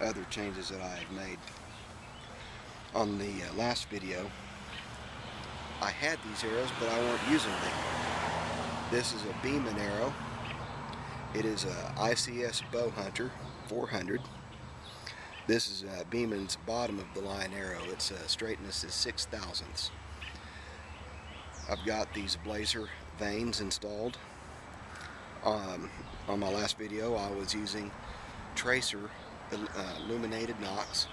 other changes that I have made. On the last video, I had these arrows, but I weren't using them. This is a Beeman arrow. It is a ICS Bow Hunter 400. This is Beeman's bottom of the line arrow. Its straightness is 6/1000. I've got these blazer vanes installed. On my last video, I was using tracer illuminated nocks.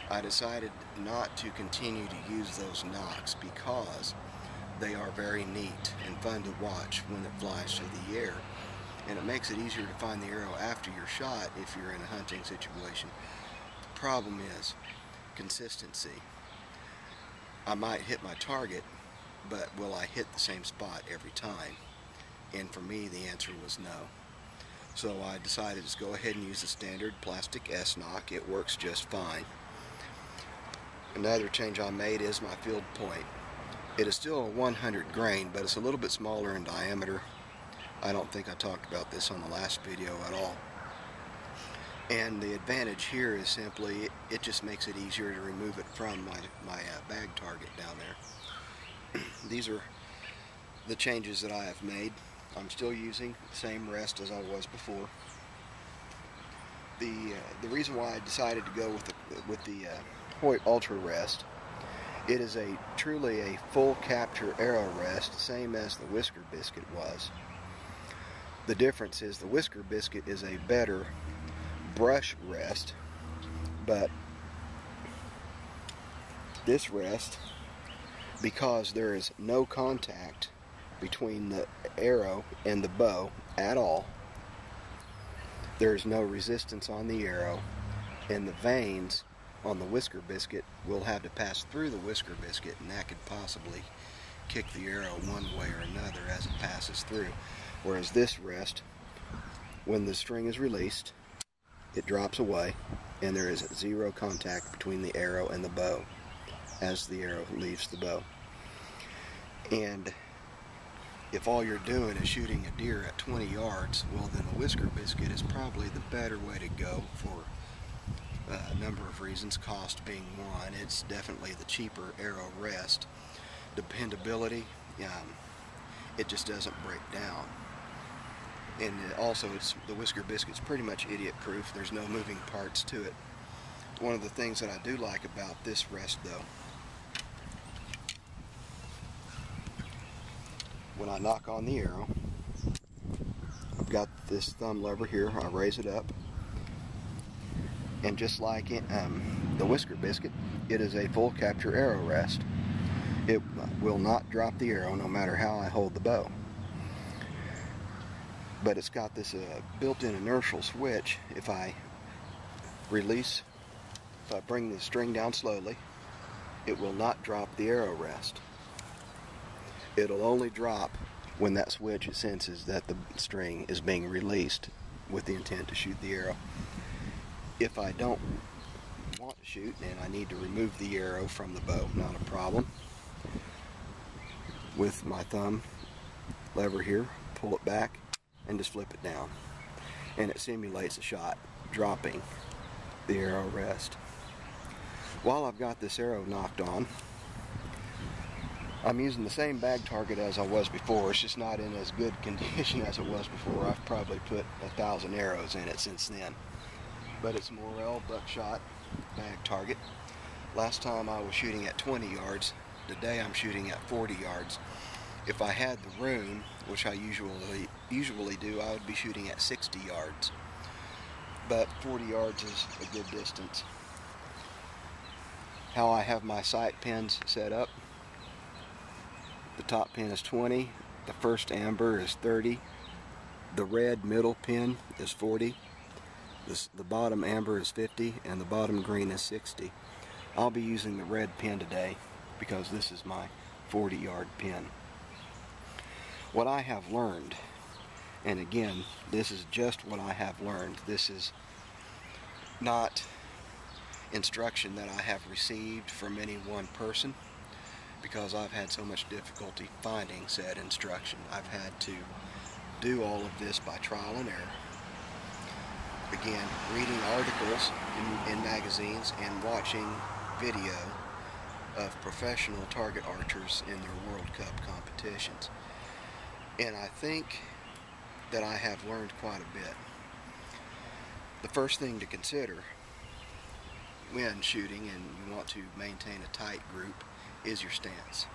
I decided not to continue to use those nocks because they are very neat and fun to watch when it flies through the air, and it makes it easier to find the arrow after you're shot if you're in a hunting situation. The problem is consistency. I might hit my target, but will I hit the same spot every time? And for me, the answer was no. So I decided to go ahead and use the standard plastic S-Nock. It works just fine. Another change I made is my field point. It is still a 100 grain, but it's a little bit smaller in diameter. I don't think I talked about this on the last video at all. And the advantage here is simply, it just makes it easier to remove it from my bag target down there. These are the changes that I have made. I'm still using the same rest as I was before. The reason why I decided to go with the Hoyt Ultra rest, it is truly a full capture arrow rest, same as the Whisker Biscuit was. The difference is the Whisker Biscuit is a better brush rest, but this rest, because there is no contact between the arrow and the bow at all, there is no resistance on the arrow, and the vanes on the Whisker Biscuit will have to pass through the Whisker Biscuit, and that could possibly kick the arrow one way or another as it passes through. Whereas this rest, when the string is released, it drops away and there is zero contact between the arrow and the bow as the arrow leaves the bow. And if all you're doing is shooting a deer at 20 yards, well, then the Whisker Biscuit is probably the better way to go for a number of reasons, cost being one. It's definitely the cheaper arrow rest. Dependability, it just doesn't break down. And also, the Whisker Biscuit's pretty much idiot proof. There's no moving parts to it. One of the things that I do like about this rest, though, when I knock on the arrow, I've got this thumb lever here. I raise it up, and just like the Whisker Biscuit, it is a full capture arrow rest. It will not drop the arrow no matter how I hold the bow. But it's got this built-in inertial switch. If I bring the string down slowly, it will not drop the arrow rest. It'll only drop when that switch senses that the string is being released with the intent to shoot the arrow. If I don't want to shoot and I need to remove the arrow from the bow, not a problem. With my thumb lever here, pull it back and just flip it down, and it simulates a shot dropping the arrow rest. While I've got this arrow knocked on, I'm using the same bag target as I was before. It's just not in as good condition as it was before. I've probably put 1,000 arrows in it since then. But it's Morel buckshot bag target. Last time I was shooting at 20 yards. Today I'm shooting at 40 yards. If I had the room, which I usually do, I would be shooting at 60 yards. But 40 yards is a good distance. How I have my sight pins set up: the top pin is 20, the first amber is 30, the red middle pin is 40, the bottom amber is 50, and the bottom green is 60. I'll be using the red pin today because this is my 40-yard pin. What I have learned, and again, this is just what I have learned, this is not instruction that I have received from any one person, because I've had so much difficulty finding said instruction. I've had to do all of this by trial and error. began reading articles in magazines and watching video of professional target archers in their World Cup competitions. And I think that I have learned quite a bit. The first thing to consider when shooting and you want to maintain a tight group is your stance.